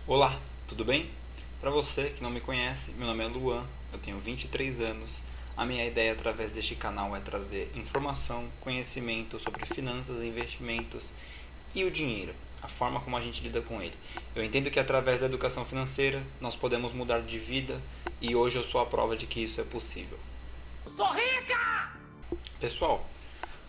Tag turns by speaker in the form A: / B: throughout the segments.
A: Olá, tudo bem? Para você que não me conhece, meu nome é Luan, eu tenho 23 anos. A minha ideia através deste canal é trazer informação, conhecimento sobre finanças, investimentos e o dinheiro, a forma como a gente lida com ele. Eu entendo que através da educação financeira nós podemos mudar de vida e hoje eu sou a prova de que isso é possível.
B: Sou rica!
A: Pessoal,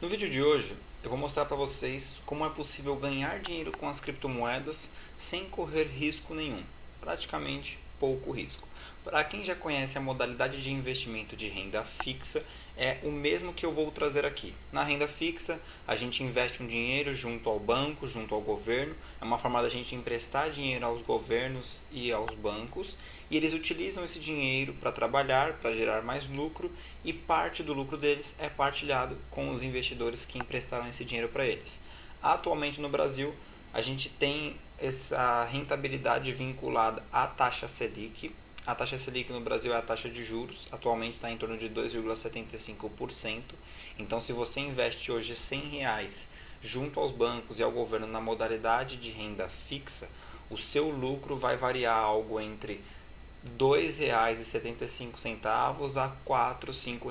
A: no vídeo de hoje eu vou mostrar para vocês como é possível ganhar dinheiro com as criptomoedas sem correr risco nenhum, praticamente pouco risco. Para quem já conhece a modalidade de investimento de renda fixa, é o mesmo que eu vou trazer aqui. Na renda fixa, a gente investe um dinheiro junto ao banco, junto ao governo. É uma forma da gente emprestar dinheiro aos governos e aos bancos. E eles utilizam esse dinheiro para trabalhar, para gerar mais lucro. E parte do lucro deles é partilhado com os investidores que emprestaram esse dinheiro para eles. Atualmente no Brasil, a gente tem essa rentabilidade vinculada à taxa Selic. A taxa Selic no Brasil é a taxa de juros, atualmente está em torno de 2,75%. Então, se você investe hoje R$ 100 junto aos bancos e ao governo na modalidade de renda fixa, o seu lucro vai variar algo entre R$ 2,75 a R$ 4, R$ 5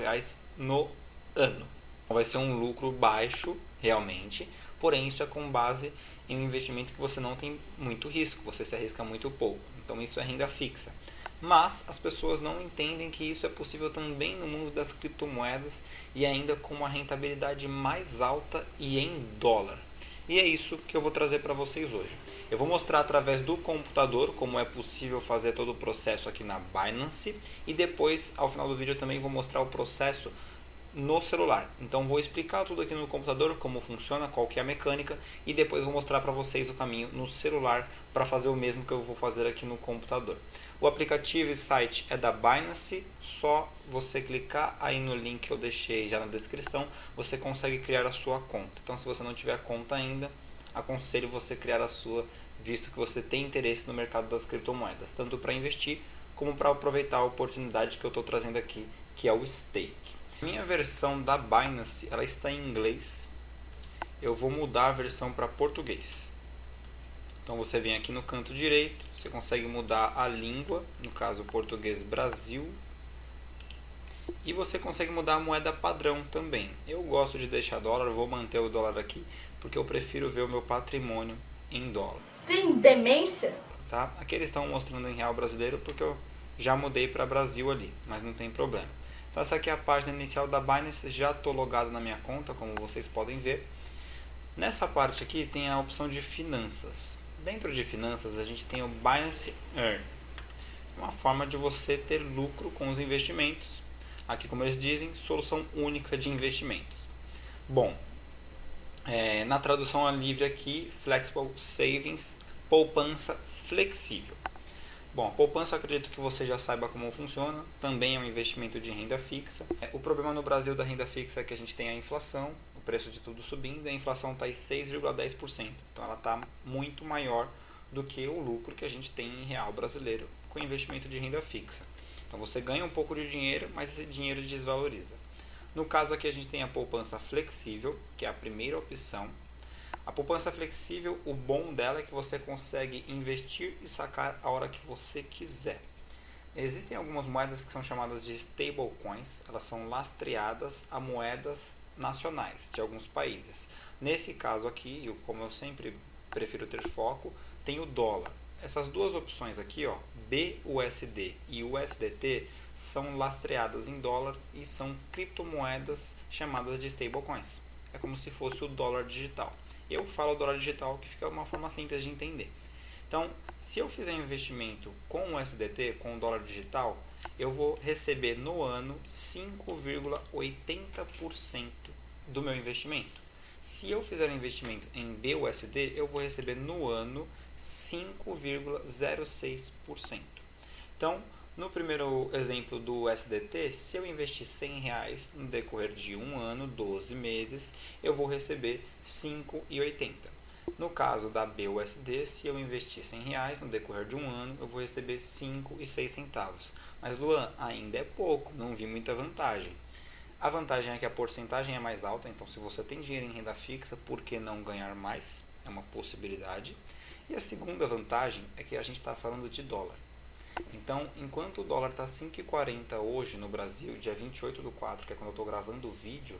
A: no ano. Vai ser um lucro baixo, realmente, porém isso é com base em um investimento que você não tem muito risco, você se arrisca muito pouco. Então isso é renda fixa. Mas as pessoas não entendem que isso é possível também no mundo das criptomoedas e ainda com uma rentabilidade mais alta e em dólar. E é isso que eu vou trazer para vocês hoje. Eu vou mostrar através do computador como é possível fazer todo o processo aqui na Binance e depois, ao final do vídeo, eu também vou mostrar o processo no celular. Então vou explicar tudo aqui no computador, como funciona, qual que é a mecânica e depois vou mostrar para vocês o caminho no celular para fazer o mesmo que eu vou fazer aqui no computador. O aplicativo e site é da Binance, só você clicar aí no link que eu deixei já na descrição, você consegue criar a sua conta. Então se você não tiver conta ainda, aconselho você criar a sua, visto que você tem interesse no mercado das criptomoedas, tanto para investir como para aproveitar a oportunidade que eu estou trazendo aqui, que é o stake. Minha versão da Binance ela está em inglês. Eu vou mudar a versão para português. Então você vem aqui no canto direito, você consegue mudar a língua, no caso português Brasil, e você consegue mudar a moeda padrão também. Eu gosto de deixar dólar, vou manter o dólar aqui, porque eu prefiro ver o meu patrimônio em dólar.
B: Tem demência?
A: Tá? Aqui eles estão mostrando em real brasileiro porque eu já mudei para Brasil ali, mas não tem problema. Então essa aqui é a página inicial da Binance, já estou logado na minha conta, como vocês podem ver. Nessa parte aqui tem a opção de finanças. Dentro de finanças a gente tem o Binance Earn, uma forma de você ter lucro com os investimentos. Aqui, como eles dizem, solução única de investimentos. Bom, na tradução livre aqui, Flexible Savings, poupança flexível. Bom, a poupança eu acredito que você já saiba como funciona, também é um investimento de renda fixa. O problema no Brasil da renda fixa é que a gente tem a inflação, o preço de tudo subindo, e a inflação está em 6,10%. Então ela está muito maior do que o lucro que a gente tem em real brasileiro com investimento de renda fixa. Então você ganha um pouco de dinheiro, mas esse dinheiro desvaloriza. No caso aqui a gente tem a poupança flexível, que é a primeira opção. A poupança flexível, o bom dela é que você consegue investir e sacar a hora que você quiser. Existem algumas moedas que são chamadas de stablecoins, elas são lastreadas a moedas nacionais de alguns países. Nesse caso aqui, como eu sempre prefiro ter foco, tem o dólar. Essas duas opções aqui, ó, BUSD e USDT, são lastreadas em dólar e são criptomoedas chamadas de stablecoins. É como se fosse o dólar digital. Eu falo dólar digital, que fica uma forma simples de entender. Então, se eu fizer um investimento com o USDT, com o dólar digital, eu vou receber no ano 5,80% do meu investimento. Se eu fizer um investimento em BUSD, eu vou receber no ano 5,06%. Então, no primeiro exemplo do SDT, se eu investir R$ 100 no decorrer de um ano, 12 meses, eu vou receber 5,80. No caso da BUSD, se eu investir R$ 100 no decorrer de um ano, eu vou receber 5,06. Mas Luan, ainda é pouco, não vi muita vantagem. A vantagem é que a porcentagem é mais alta, então se você tem dinheiro em renda fixa, por que não ganhar mais? É uma possibilidade. E a segunda vantagem é que a gente está falando de dólar. Então, enquanto o dólar está 5,40 hoje no Brasil, dia 28/4, que é quando eu estou gravando o vídeo,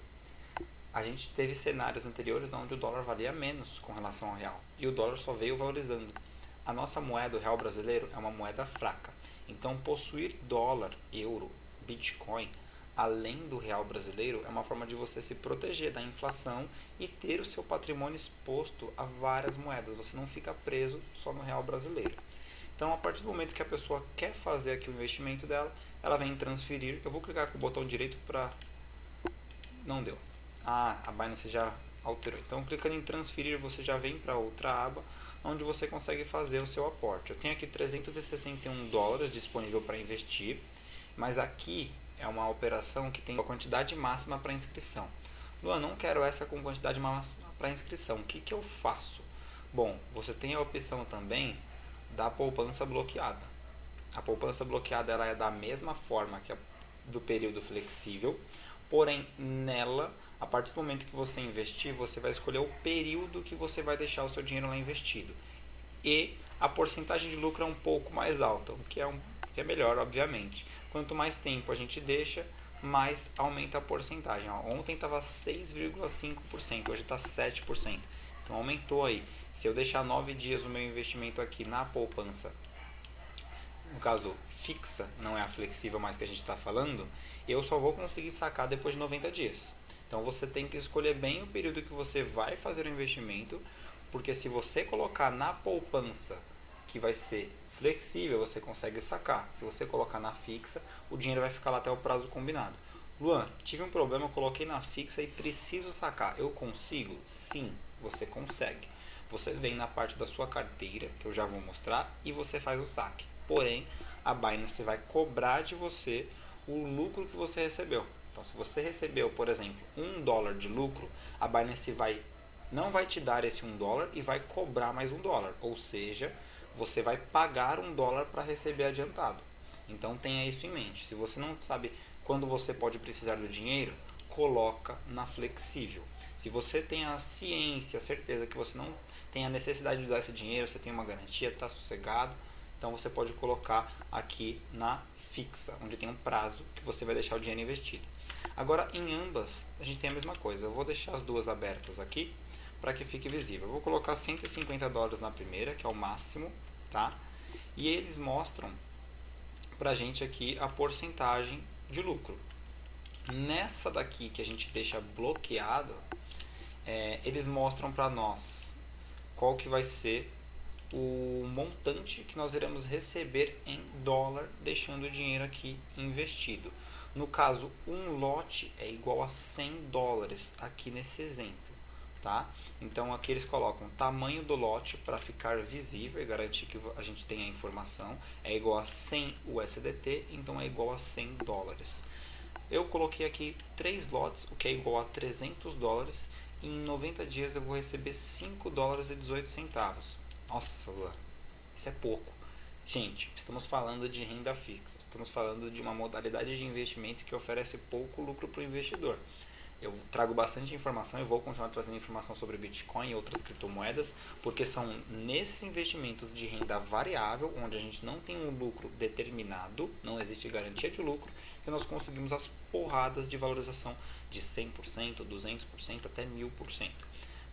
A: a gente teve cenários anteriores onde o dólar valia menos com relação ao real. E o dólar só veio valorizando. A nossa moeda, o real brasileiro, é uma moeda fraca. Então, possuir dólar, euro, Bitcoin, além do real brasileiro, é uma forma de você se proteger da inflação e ter o seu patrimônio exposto a várias moedas. Você não fica preso só no real brasileiro. Então, a partir do momento que a pessoa quer fazer aqui o investimento dela, ela vem em transferir. Eu vou clicar com o botão direito para... Não deu. Ah, a Binance já alterou. Então, clicando em transferir, você já vem para outra aba, onde você consegue fazer o seu aporte. Eu tenho aqui 361 dólares disponível para investir, mas aqui é uma operação que tem a quantidade máxima para inscrição. Luan, não quero essa com quantidade máxima para inscrição. O que eu faço? Bom, você tem a opção também da poupança bloqueada. A poupança bloqueada ela é da mesma forma que a do período flexível, porém nela, a partir do momento que você investir, você vai escolher o período que você vai deixar o seu dinheiro lá investido. E a porcentagem de lucro é um pouco mais alta, o que é melhor, obviamente. Quanto mais tempo a gente deixa, mais aumenta a porcentagem. Ontem estava 6,5%, hoje está 7%. Então aumentou aí. Se eu deixar 9 dias o meu investimento aqui na poupança, no caso fixa, não é a flexível mais que a gente está falando, eu só vou conseguir sacar depois de 90 dias. Então você tem que escolher bem o período que você vai fazer o investimento, porque se você colocar na poupança, que vai ser flexível, você consegue sacar. Se você colocar na fixa, o dinheiro vai ficar lá até o prazo combinado. Luan, tive um problema, eu coloquei na fixa e preciso sacar. Eu consigo? Sim, você consegue. Você vem na parte da sua carteira, que eu já vou mostrar, e você faz o saque. Porém, a Binance vai cobrar de você o lucro que você recebeu. Então, se você recebeu, por exemplo, $1 de lucro, a Binance não vai te dar esse $1 e vai cobrar mais $1. Ou seja, você vai pagar $1 para receber adiantado. Então, tenha isso em mente. Se você não sabe quando você pode precisar do dinheiro, coloca na flexível. Se você tem a ciência, a certeza que você não tem a necessidade de usar esse dinheiro, você tem uma garantia, está sossegado, então você pode colocar aqui na fixa, onde tem um prazo que você vai deixar o dinheiro investido. Agora, em ambas, a gente tem a mesma coisa. Eu vou deixar as duas abertas aqui para que fique visível. Eu vou colocar 150 dólares na primeira, que é o máximo, tá? E eles mostram pra gente aqui a porcentagem de lucro. Nessa daqui que a gente deixa bloqueado, eles mostram para nós qual que vai ser o montante que nós iremos receber em dólar, deixando o dinheiro aqui investido. No caso, um lote é igual a 100 dólares aqui nesse exemplo, tá? Então aqui eles colocam o tamanho do lote para ficar visível e garantir que a gente tenha a informação. É igual a 100 USDT, então é igual a 100 dólares. Eu coloquei aqui 3 lotes, o que é igual a 300 dólares. E em 90 dias eu vou receber 5 dólares e 18 centavos. Nossa, Luan, isso é pouco. Gente, estamos falando de renda fixa. Estamos falando de uma modalidade de investimento que oferece pouco lucro para o investidor. Eu trago bastante informação e vou continuar trazendo informação sobre Bitcoin e outras criptomoedas, porque são nesses investimentos de renda variável, onde a gente não tem um lucro determinado, não existe garantia de lucro, que nós conseguimos as porradas de valorização de 100%, 200%, até 1000%.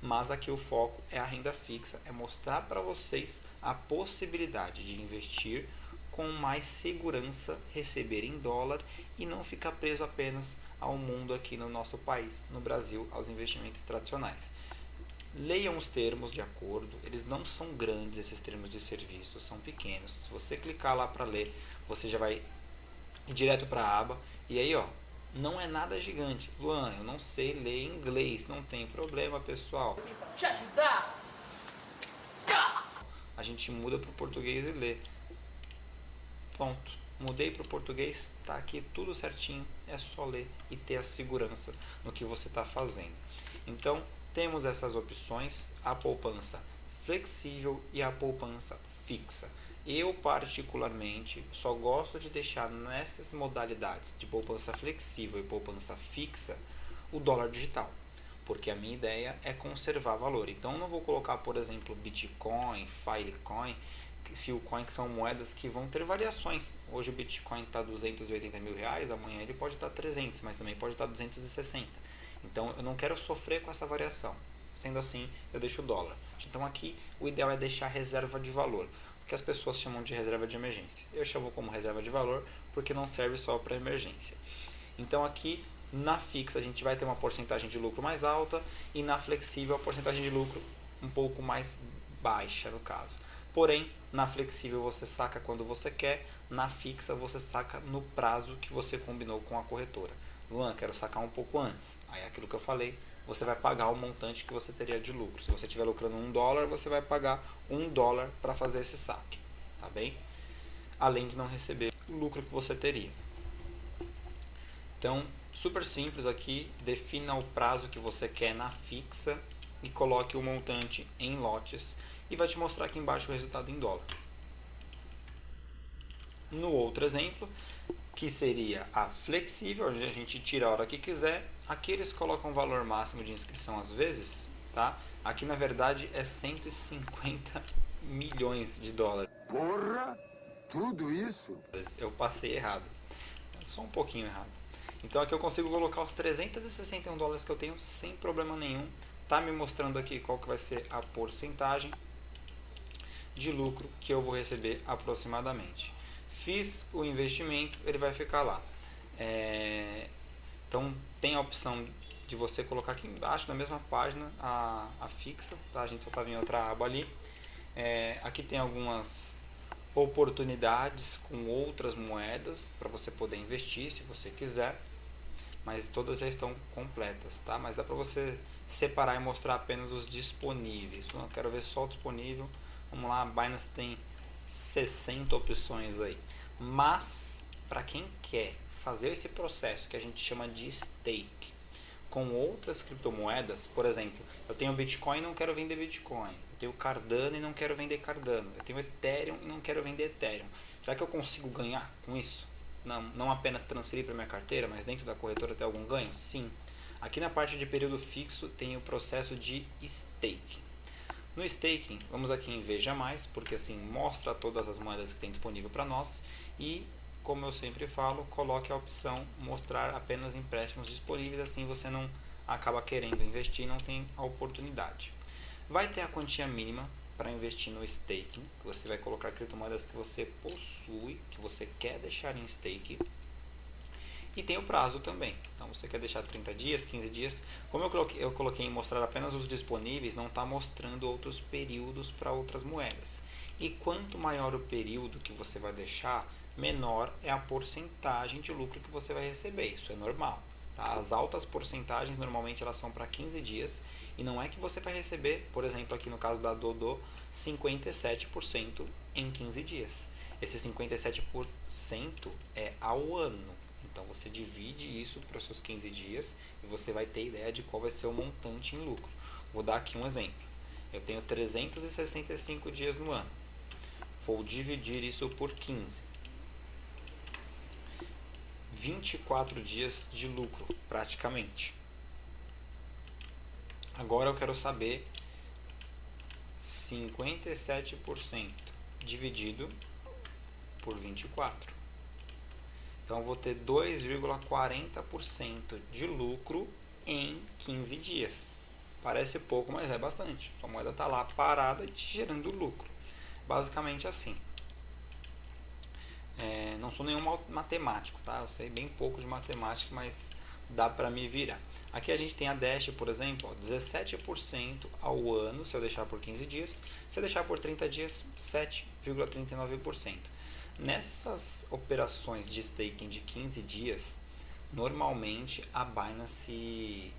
A: Mas aqui o foco é a renda fixa, é mostrar para vocês a possibilidade de investir com mais segurança, receber em dólar e não ficar preso apenas ao mundo aqui no nosso país, no Brasil, aos investimentos tradicionais. Leiam os termos de acordo, eles não são grandes, esses termos de serviço, são pequenos. Se você clicar lá para ler, você já vai ir direto para a aba e aí ó, não é nada gigante. Luan, eu não sei ler inglês, não tem problema, pessoal.
B: Te ajudar.
A: A gente muda para o português e lê. Pronto, mudei para o português, tá aqui tudo certinho, é só ler e ter a segurança no que você está fazendo. Então, temos essas opções, a poupança flexível e a poupança fixa. Eu, particularmente, só gosto de deixar nessas modalidades de poupança flexível e poupança fixa o dólar digital. porque a minha ideia é conservar valor. Então eu não vou colocar, por exemplo, Bitcoin, Filecoin, Filecoin, que são moedas que vão ter variações. Hoje o Bitcoin está 280 mil reais, amanhã ele pode estar 300, mas também pode estar 260. Então eu não quero sofrer com essa variação. Sendo assim, eu deixo o dólar. Então aqui o ideal é deixar reserva de valor, o que as pessoas chamam de reserva de emergência. Eu chamo como reserva de valor porque não serve só para emergência. Então aqui na fixa a gente vai ter uma porcentagem de lucro mais alta e na flexível a porcentagem de lucro um pouco mais baixa no caso. Porém, na flexível você saca quando você quer, na fixa você saca no prazo que você combinou com a corretora. Luan, quero sacar um pouco antes. Aí aquilo que eu falei, você vai pagar o montante que você teria de lucro. Se você estiver lucrando $1, você vai pagar $1 para fazer esse saque, tá bem? Além de não receber o lucro que você teria. Então, super simples aqui, defina o prazo que você quer na fixa e coloque o montante em lotes e vai te mostrar aqui embaixo o resultado em dólar. No outro exemplo, que seria a flexível, onde a gente tira a hora que quiser, aqui eles colocam o valor máximo de inscrição às vezes, tá? Aqui na verdade é 150 milhões de dólares.
C: Porra, tudo isso?
A: Eu passei errado, só um pouquinho errado. Então aqui eu consigo colocar os 361 dólares que eu tenho sem problema nenhum. Tá me mostrando aqui qual que vai ser a porcentagem de lucro que eu vou receber aproximadamente. Fiz o investimento, ele vai ficar lá. Então tem a opção de você colocar aqui embaixo na mesma página a fixa, tá? A gente só estava em outra aba ali. Aqui tem algumas oportunidades com outras moedas para você poder investir se você quiser, mas todas já estão completas, tá? Mas dá para você separar e mostrar apenas os disponíveis. Eu quero ver só o disponível. Vamos lá, a Binance tem 60 opções aí. Mas para quem quer fazer esse processo que a gente chama de stake com outras criptomoedas, por exemplo, eu tenho Bitcoin e não quero vender Bitcoin, eu tenho Cardano e não quero vender Cardano, eu tenho Ethereum e não quero vender Ethereum. Será que eu consigo ganhar com isso? Não apenas transferir para minha carteira, mas dentro da corretora ter algum ganho? Sim. Aqui na parte de período fixo tem o processo de staking. No staking, vamos aqui em Veja Mais, porque assim mostra todas as moedas que tem disponível para nós e, como eu sempre falo, coloque a opção mostrar apenas empréstimos disponíveis, assim você não acaba querendo investir e não tem a oportunidade. Vai ter a quantia mínima para investir no staking, que você vai colocar criptomoedas que você possui, que você quer deixar em stake. E tem o prazo também. Então você quer deixar 30 dias, 15 dias. Como eu coloquei em mostrar apenas os disponíveis, não está mostrando outros períodos para outras moedas. E quanto maior o período que você vai deixar, menor é a porcentagem de lucro que você vai receber. Isso é normal. Tá? As altas porcentagens normalmente elas são para 15 dias. E não é que você vai receber, por exemplo, aqui no caso da Dodô, 57% em 15 dias. Esse 57% é ao ano. Então você divide isso para os seus 15 dias e você vai ter ideia de qual vai ser o montante em lucro. Vou dar aqui um exemplo. Eu tenho 365 dias no ano. Vou dividir isso por 15. 24 dias de lucro, praticamente. Agora eu quero saber 57% dividido por 24. Então eu vou ter 2,40% de lucro em 15 dias. Parece pouco, mas é bastante. A moeda está lá parada e te gerando lucro. Basicamente assim. Não sou nenhum matemático, tá? Eu sei bem pouco de matemática, mas dá para me virar. Aqui a gente tem a Dash, por exemplo, ó, 17% ao ano, se eu deixar por 15 dias. Se eu deixar por 30 dias, 7,39%. Nessas operações de staking de 15 dias, normalmente a Binance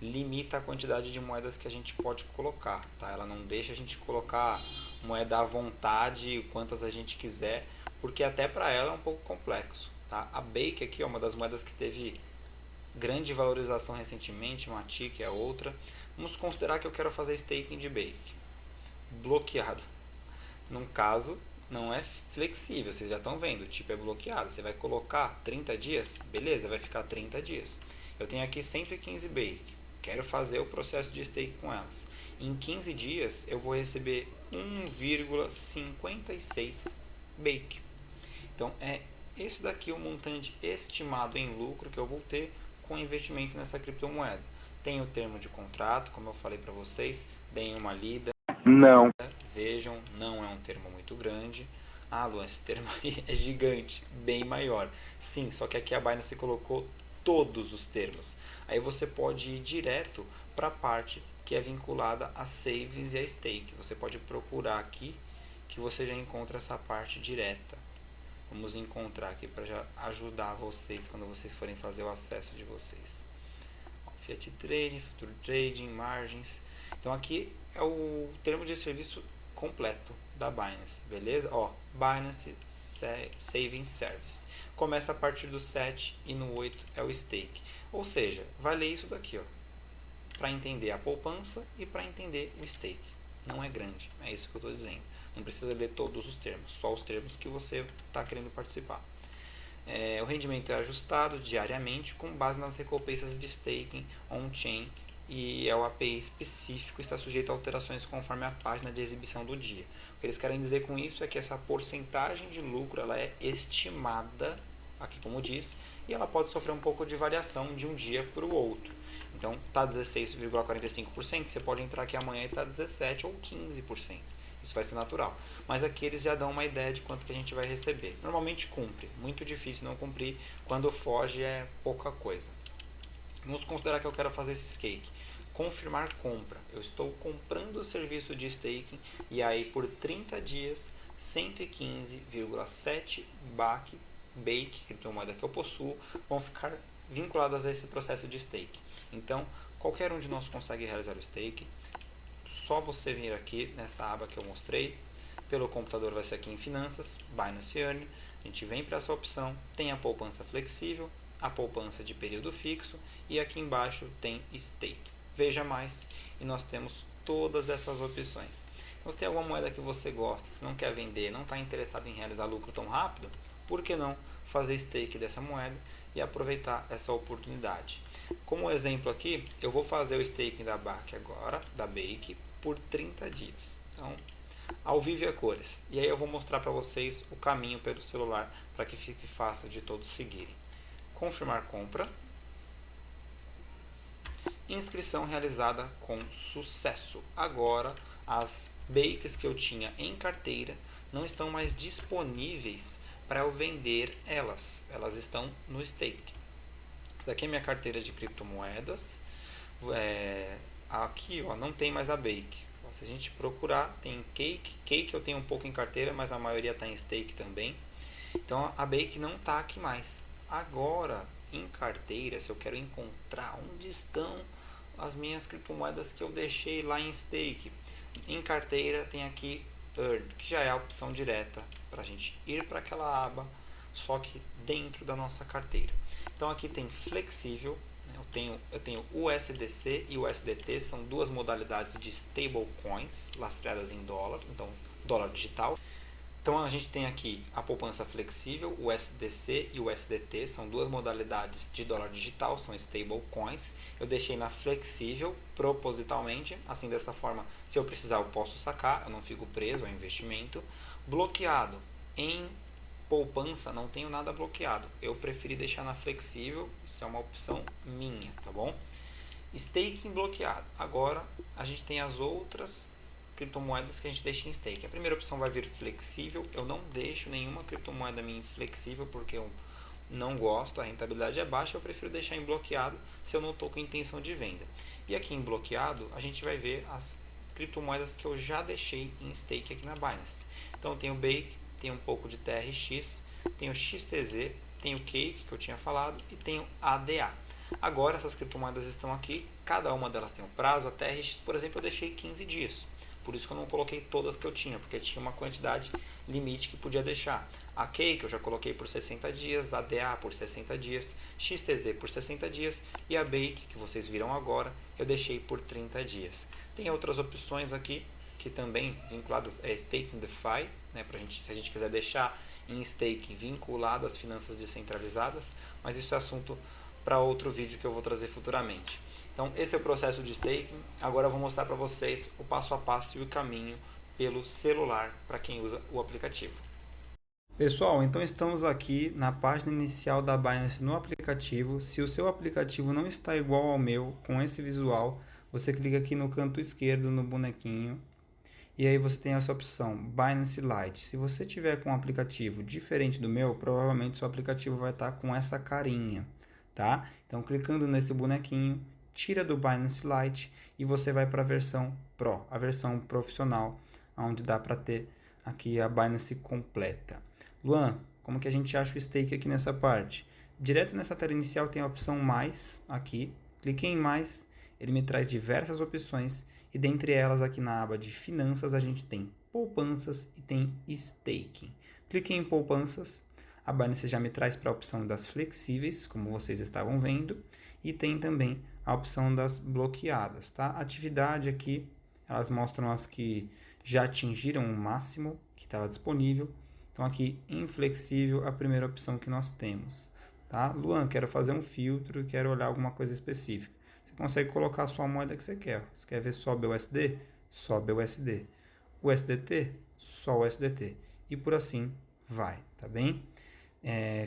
A: limita a quantidade de moedas que a gente pode colocar, tá? Ela não deixa a gente colocar moeda à vontade, quantas a gente quiser, porque até para ela é um pouco complexo, tá? A Bake aqui é uma das moedas que teve grande valorização recentemente, uma TIC é a outra. Vamos considerar que eu quero fazer staking de Bake. Bloqueado. Num caso, não é flexível, vocês já estão vendo, o tipo é bloqueado. Você vai colocar 30 dias, beleza, vai ficar 30 dias. Eu tenho aqui 115 Bake. quero fazer o processo de stake com elas. Em 15 dias eu vou receber 1,56 Bake. Então é esse daqui o montante estimado em lucro que eu vou ter com investimento nessa criptomoeda. Tem o termo de contrato, como eu falei para vocês, deem uma lida.
C: Não.
A: Vejam, não é um termo muito grande. Ah, Luan, esse termo aí é gigante, bem maior. Sim, só que aqui a Binance colocou todos os termos. Aí você pode ir direto para a parte que é vinculada a Savings e a Stake. Você pode procurar aqui que você já encontra essa parte direta. Vamos encontrar aqui para já ajudar vocês quando vocês forem fazer o acesso de vocês. Fiat Trading, Futuro Trading, Margens. Então aqui é o termo de serviço completo da Binance, beleza? Ó, Binance Saving Service. Começa a partir do 7 e no 8 é o Stake. Ou seja, vai ler isso daqui, ó, para entender a poupança e para entender o Stake. Não é grande, é isso que eu estou dizendo. Não precisa ler todos os termos, só os termos que você está querendo participar. O rendimento é ajustado diariamente com base nas recompensas de staking on-chain e é o API específico, está sujeito a alterações conforme a página de exibição do dia. O que eles querem dizer com isso é que essa porcentagem de lucro ela é estimada, aqui como diz, e ela pode sofrer um pouco de variação de um dia para o outro. Então, está 16,45%, você pode entrar aqui amanhã e está 17% ou 15%. Isso vai ser natural. Mas aqui eles já dão uma ideia de quanto que a gente vai receber. Normalmente cumpre. Muito difícil não cumprir. Quando foge é pouca coisa. Vamos considerar que eu quero fazer esse stake. Confirmar compra. Eu estou comprando o serviço de staking e aí por 30 dias 115,7 Bake, criptomoeda que eu possuo, vão ficar vinculadas a esse processo de stake. Então, qualquer um de nós consegue realizar o stake. Só você vir aqui nessa aba que eu mostrei. Pelo computador vai ser aqui em Finanças, Binance Earn. A gente vem para essa opção, tem a poupança flexível, a poupança de período fixo e aqui embaixo tem Stake. Veja mais e nós temos todas essas opções. Então, se tem alguma moeda que você gosta, se não quer vender, não está interessado em realizar lucro tão rápido, por que não fazer stake dessa moeda e aproveitar essa oportunidade? Como exemplo aqui, eu vou fazer o staking da Bake agora, da Bake, por 30 dias. Então, ao vivo e a cores. E aí eu vou mostrar para vocês o caminho pelo celular para que fique fácil de todos seguirem. Confirmar compra. Inscrição realizada com sucesso. Agora, as bakes que eu tinha em carteira não estão mais disponíveis para eu vender elas. Elas estão no stake. Essa daqui é minha carteira de criptomoedas. Aqui ó, não tem mais a Bake. Se a gente procurar, tem Cake. Cake eu tenho um pouco em carteira, mas a maioria está em stake também. Então a Bake não está aqui mais. Agora, em carteira, se eu quero encontrar onde estão as minhas criptomoedas que eu deixei lá em stake, em carteira tem aqui Earn, que já é a opção direta para a gente ir para aquela aba, só que dentro da nossa carteira. Então aqui tem flexível. Eu tenho USDC e USDT, são duas modalidades de stablecoins lastreadas em dólar, então dólar digital. Então a gente tem aqui a poupança flexível, o USDC e o USDT, são duas modalidades de dólar digital, são stablecoins. Eu deixei na flexível propositalmente, assim dessa forma, se eu precisar eu posso sacar, eu não fico preso ao investimento. Bloqueado em poupança, não tenho nada bloqueado. Eu preferi deixar na flexível, isso é uma opção minha, tá bom? Staking bloqueado. Agora a gente tem as outras criptomoedas que a gente deixa em stake. A primeira opção vai vir flexível. Eu não deixo nenhuma criptomoeda minha em flexível porque eu não gosto, a rentabilidade é baixa, eu prefiro deixar em bloqueado se eu não estou com intenção de venda. E aqui em bloqueado a gente vai ver as criptomoedas que eu já deixei em stake aqui na Binance. Então tem o Bake, tem um pouco de TRX, tem o XTZ, tem o Cake que eu tinha falado e tem o ADA. Agora essas criptomoedas estão aqui, cada uma delas tem um prazo. A TRX, por exemplo, eu deixei 15 dias. Por isso que eu não coloquei todas que eu tinha, porque tinha uma quantidade limite que podia deixar. A Cake eu já coloquei por 60 dias, a ADA por 60 dias, XTZ por 60 dias e a Bake, que vocês viram agora, eu deixei por 30 dias. Tem outras opções aqui que também vinculadas a Staking DeFi, né, se a gente quiser deixar em stake vinculado às finanças descentralizadas, mas isso é assunto para outro vídeo que eu vou trazer futuramente. Então esse é o processo de staking. Agora eu vou mostrar para vocês o passo a passo e o caminho pelo celular para quem usa o aplicativo. Pessoal, então estamos aqui na página inicial da Binance no aplicativo. Se o seu aplicativo não está igual ao meu, com esse visual, você clica aqui no canto esquerdo no bonequinho e aí você tem essa opção Binance Lite. Se você tiver com um aplicativo diferente do meu, provavelmente seu aplicativo vai estar com essa carinha, tá? Então clicando nesse bonequinho, tira do Binance Lite e você vai para a versão Pro, a versão profissional, onde dá para ter aqui a Binance completa. Luan, como que a gente acha o stake aqui nessa parte? Direto nessa tela inicial tem a opção mais aqui, cliquei em mais, ele me traz diversas opções e dentre elas aqui na aba de finanças a gente tem poupanças e tem staking. Cliquei em poupanças, a Binance já me traz para a opção das flexíveis, como vocês estavam vendo, e tem também a opção das bloqueadas, tá? Atividade aqui, elas mostram as que já atingiram o máximo que estava disponível. Então aqui, inflexível, a primeira opção que nós temos, tá? Luan, quero fazer um filtro, quero olhar alguma coisa específica. Você consegue colocar a sua moeda que você quer. Você quer ver só BUSD? Só BUSD. USDT? Só USDT. E por assim vai, tá bem?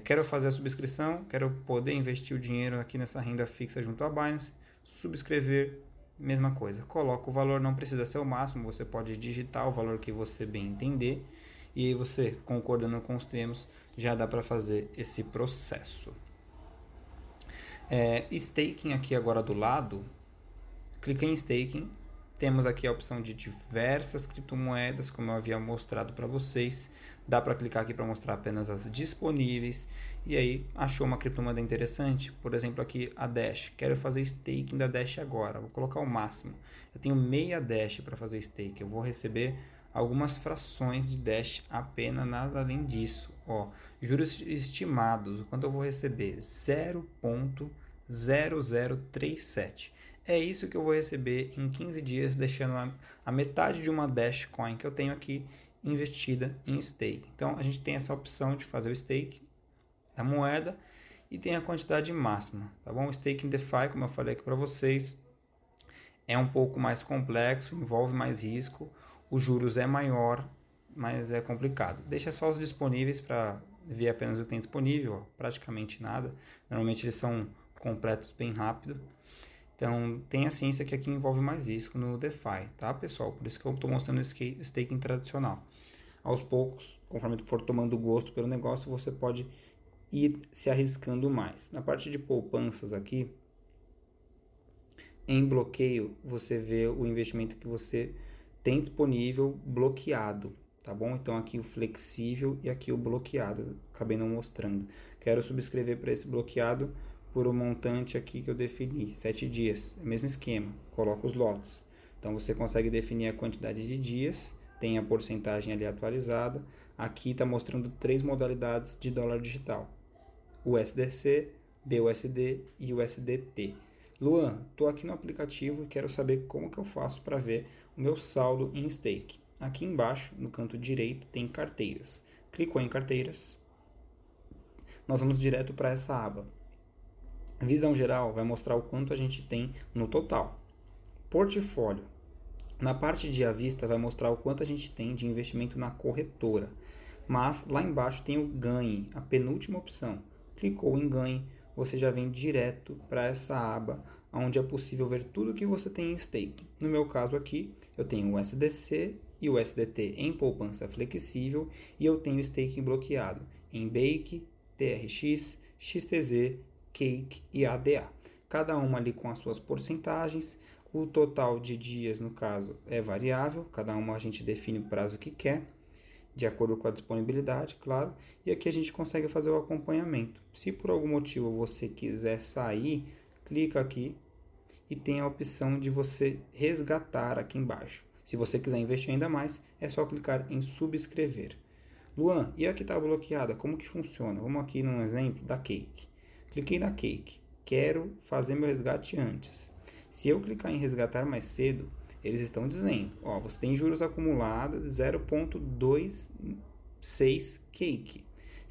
A: Quero fazer a subscrição, quero poder investir o dinheiro aqui nessa renda fixa junto à Binance. Subscrever, mesma coisa. Coloca o valor, não precisa ser o máximo, você pode digitar o valor que você bem entender. E aí você, concordando com os termos, já dá para fazer esse processo. Staking aqui agora do lado, clica em staking, temos aqui a opção de diversas criptomoedas, como eu havia mostrado para vocês. Dá para clicar aqui para mostrar apenas as disponíveis. E aí, achou uma criptomoeda interessante? Por exemplo, aqui a Dash. Quero fazer staking da Dash agora. Vou colocar o máximo. Eu tenho meia Dash para fazer stake. Eu vou receber algumas frações de Dash apenas, nada além disso. Ó, juros estimados, quanto eu vou receber? 0,0037. É isso que eu vou receber em 15 dias, deixando a metade de uma Dash Coin que eu tenho aqui investida em stake. Então, a gente tem essa opção de fazer o stake da moeda e tem a quantidade máxima, tá bom? O stake em DeFi, como eu falei aqui para vocês, é um pouco mais complexo, envolve mais risco, os juros é maior, mas é complicado. Deixa só os disponíveis para ver apenas o que tem disponível, ó, praticamente nada. Normalmente eles são completos bem rápido. Então, tenha ciência que aqui envolve mais risco no DeFi, tá, pessoal? Por isso que eu estou mostrando esse staking tradicional. Aos poucos, conforme tu for tomando gosto pelo negócio, você pode ir se arriscando mais. Na parte de poupanças aqui, em bloqueio, você vê o investimento que você tem disponível bloqueado, tá bom? Então, aqui o flexível e aqui o bloqueado, acabei não mostrando. Quero subscrever para esse bloqueado por um montante aqui que eu defini, 7 dias, é o mesmo esquema, coloco os lotes. Então você consegue definir a quantidade de dias, tem a porcentagem ali atualizada. Aqui está mostrando 3 modalidades de dólar digital: USDC, BUSD e USDT. Luan, estou aqui no aplicativo e quero saber como que eu faço para ver o meu saldo em stake. Aqui embaixo, no canto direito, tem carteiras. Clicou em carteiras, nós vamos direto para essa aba. Visão geral vai mostrar o quanto a gente tem no total. Portfólio. Na parte de à vista vai mostrar o quanto a gente tem de investimento na corretora. Mas lá embaixo tem o ganhe, a penúltima opção. Clicou em ganhe, você já vem direto para essa aba, onde é possível ver tudo que você tem em stake. No meu caso aqui, eu tenho o USDC e o USDT em poupança flexível e eu tenho stake bloqueado em Bake, TRX, XTZ, Cake e ADA. Cada uma ali com as suas porcentagens. O total de dias, no caso, é variável. Cada uma a gente define o prazo que quer, de acordo com a disponibilidade, claro. E aqui a gente consegue fazer o acompanhamento. Se por algum motivo você quiser sair, clica aqui e tem a opção de você resgatar aqui embaixo. Se você quiser investir ainda mais, é só clicar em subscrever. Luan, e a que está bloqueada, como que funciona? Vamos aqui num exemplo da Cake. Cliquei na Cake, quero fazer meu resgate antes. Se eu clicar em resgatar mais cedo, eles estão dizendo, ó, você tem juros acumulados 0,26 Cake.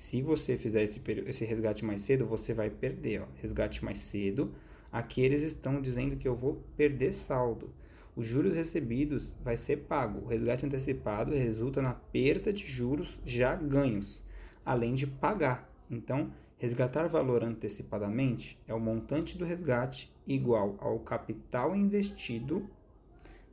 A: Se você fizer esse resgate mais cedo, você vai perder. Ó. Resgate mais cedo, aqui eles estão dizendo que eu vou perder saldo. Os juros recebidos vai ser pago. O resgate antecipado resulta na perda de juros já ganhos, além de pagar. Então, resgatar valor antecipadamente é o montante do resgate igual ao capital investido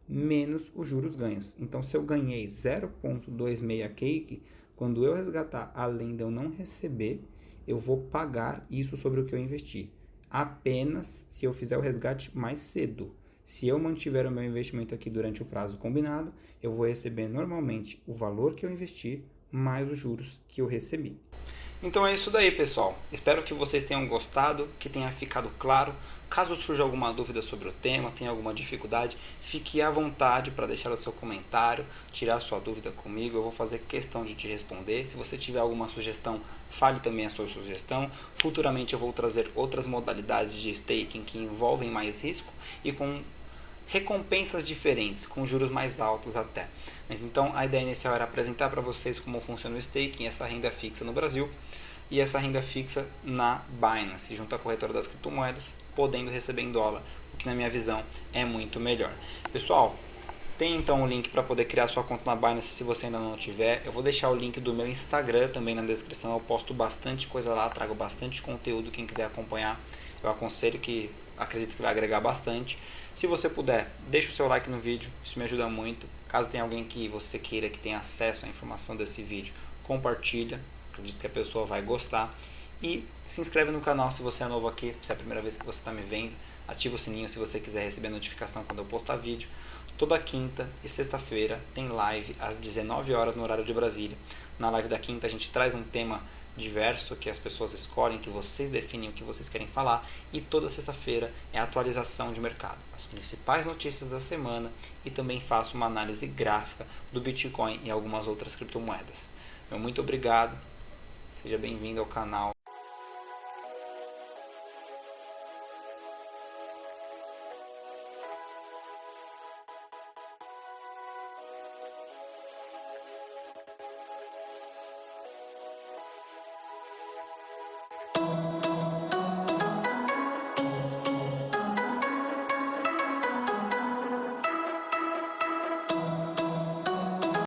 A: menos os juros ganhos. Então, se eu ganhei 0,26 cake, quando eu resgatar, além de eu não receber, eu vou pagar isso sobre o que eu investi. Apenas se eu fizer o resgate mais cedo. Se eu mantiver o meu investimento aqui durante o prazo combinado, eu vou receber normalmente o valor que eu investi mais os juros que eu recebi. Então é isso daí, pessoal. Espero que vocês tenham gostado, que tenha ficado claro. Caso surja alguma dúvida sobre o tema, tenha alguma dificuldade, fique à vontade para deixar o seu comentário, tirar sua dúvida comigo. Eu vou fazer questão de te responder. Se você tiver alguma sugestão, fale também a sua sugestão. Futuramente eu vou trazer outras modalidades de staking que envolvem mais risco e com recompensas diferentes, com juros mais altos até. Mas então a ideia inicial era apresentar para vocês como funciona o staking, essa renda fixa no Brasil e essa renda fixa na Binance, junto à corretora das criptomoedas, podendo receber em dólar, o que na minha visão é muito melhor. Pessoal, tem então o link para poder criar sua conta na Binance se você ainda não tiver. Eu vou deixar o link do meu Instagram também na descrição, eu posto bastante coisa lá, trago bastante conteúdo, quem quiser acompanhar, eu aconselho que acredito que vai agregar bastante. Se você puder, deixa o seu like no vídeo, isso me ajuda muito. Caso tenha alguém que você queira que tenha acesso à informação desse vídeo, compartilha, acredito que a pessoa vai gostar. E se inscreve no canal se você é novo aqui, se é a primeira vez que você está me vendo. Ativa o sininho se você quiser receber notificação quando eu postar vídeo. Toda quinta e sexta-feira tem live às 19 horas no horário de Brasília. Na live da quinta a gente traz um tema diverso que as pessoas escolhem, que vocês definem o que vocês querem falar, e toda sexta-feira é a atualização de mercado, as principais notícias da semana, e também faço uma análise gráfica do Bitcoin e algumas outras criptomoedas. Meu muito obrigado, seja bem-vindo ao canal.